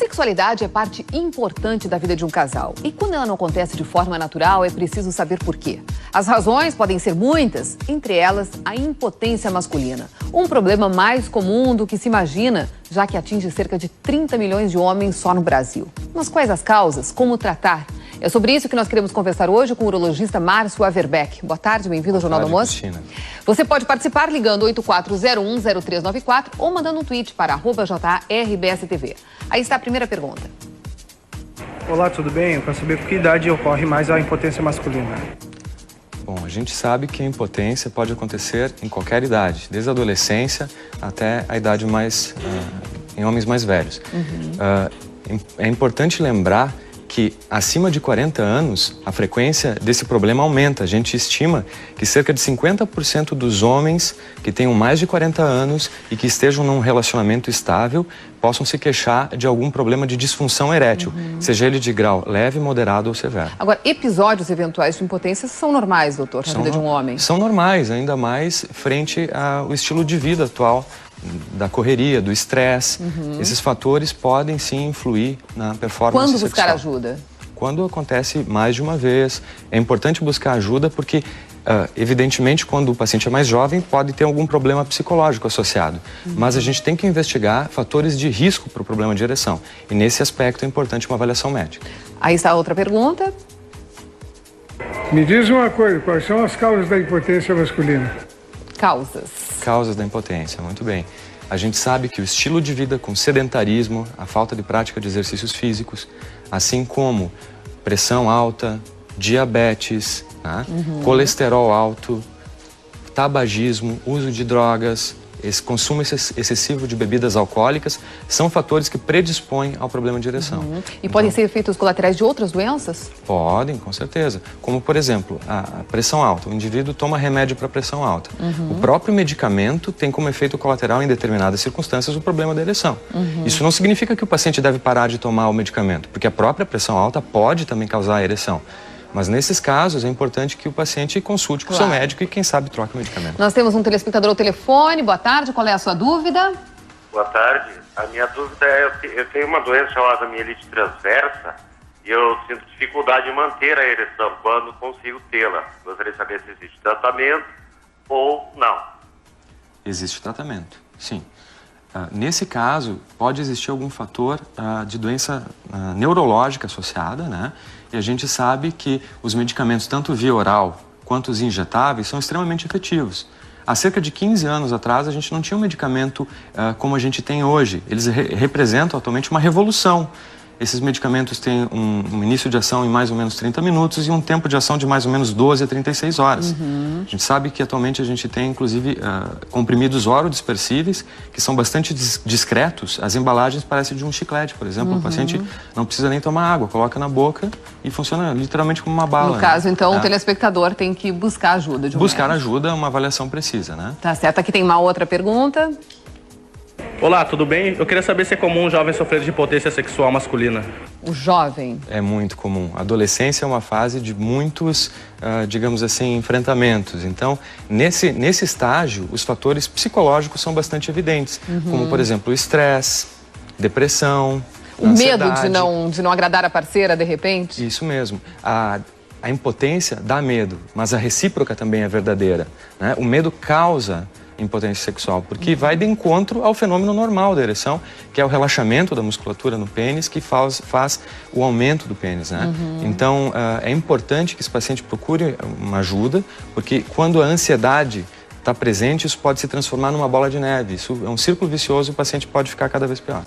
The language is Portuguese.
sexualidade é parte importante da vida de um casal. E quando ela não acontece de forma natural, é preciso saber por quê. As razões podem ser muitas, entre elas a impotência masculina. Um problema mais comum do que se imagina, já que atinge cerca de 30 milhões de homens só no Brasil. Mas quais as causas? Como tratar? É sobre isso que nós queremos conversar hoje com o urologista Márcio Averbeck. Boa tarde, bem-vindo ao Jornal do Almoço. Cristina. Você pode participar ligando 8401-0394 ou mandando um tweet para @JRBSTV. Aí está a primeira pergunta. Olá, tudo bem? Eu quero saber por que idade ocorre mais a impotência masculina. Bom, a gente sabe que a impotência pode acontecer em qualquer idade, desde a adolescência até a idade mais em homens mais velhos. É importante lembrar que acima de 40 anos, a frequência desse problema aumenta. A gente estima que cerca de 50% dos homens que tenham mais de 40 anos e que estejam num relacionamento estável possam se queixar de algum problema de disfunção erétil, seja ele de grau leve, moderado ou severo. Agora, episódios eventuais de impotência são normais, doutor, na vida de um homem? São normais, ainda mais frente ao estilo de vida atual, da correria, do estresse. Esses fatores podem sim influir na performance Quando sexual. buscar ajuda? Quando acontece mais de uma vez. É importante buscar ajuda porque, evidentemente, quando o paciente é mais jovem, pode ter algum problema psicológico associado. Mas a gente tem que investigar fatores de risco para o problema de ereção. E nesse aspecto é importante uma avaliação médica. Aí está a outra pergunta. Me diz uma coisa, quais são as causas da impotência masculina? Causas da impotência, muito bem. A gente sabe que o estilo de vida com sedentarismo, a falta de prática de exercícios físicos, assim como pressão alta, diabetes, né? Colesterol alto, tabagismo, uso de drogas, esse consumo excessivo de bebidas alcoólicas, são fatores que predispõem ao problema de ereção. E podem ser efeitos colaterais de outras doenças? Podem, com certeza. Como, por exemplo, a pressão alta. O indivíduo toma remédio para pressão alta. O próprio medicamento tem como efeito colateral, em determinadas circunstâncias, o problema da ereção. Isso não significa que o paciente deve parar de tomar o medicamento, porque a própria pressão alta pode também causar a ereção. Mas nesses casos é importante que o paciente consulte com o seu médico e, quem sabe, troque o medicamento. Nós temos um telespectador ao telefone. Boa tarde, qual é a sua dúvida? Boa tarde. A minha dúvida é, eu tenho uma doença chamada mielite transversa e eu sinto dificuldade em manter a ereção quando consigo tê-la. Gostaria de saber se existe tratamento ou não. Existe tratamento, sim. Nesse caso, pode existir algum fator de doença neurológica associada, né? E a gente sabe que os medicamentos, tanto via oral quanto os injetáveis, são extremamente efetivos. Há cerca de 15 anos atrás, a gente não tinha um medicamento como a gente tem hoje. Eles representam atualmente uma revolução. Esses medicamentos têm um início de ação em mais ou menos 30 minutos e um tempo de ação de mais ou menos 12 a 36 horas. A gente sabe que atualmente a gente tem, inclusive, comprimidos orodispersíveis, que são bastante discretos. As embalagens parecem de um chiclete, por exemplo. O paciente não precisa nem tomar água, coloca na boca e funciona literalmente como uma bala. No caso, então, o telespectador tem que buscar ajuda de um Buscar médico. ajuda, uma avaliação precisa, né? Tá certo. Aqui tem uma outra pergunta. Olá, tudo bem? Eu queria saber se é comum um jovem sofrer de impotência sexual masculina. O jovem. É muito comum. A adolescência é uma fase de muitos, digamos assim, enfrentamentos. Então, nesse estágio, os fatores psicológicos são bastante evidentes. Como, por exemplo, o estresse, depressão, O medo ansiedade. de não agradar a parceira, de repente? Isso mesmo. A impotência dá medo, mas a recíproca também é verdadeira, né? O medo causa impotência sexual, porque vai de encontro ao fenômeno normal da ereção, que é o relaxamento da musculatura no pênis, que faz o aumento do pênis, né? Então, é importante que esse paciente procure uma ajuda, porque quando a ansiedade está presente, isso pode se transformar numa bola de neve. Isso é um círculo vicioso e o paciente pode ficar cada vez pior.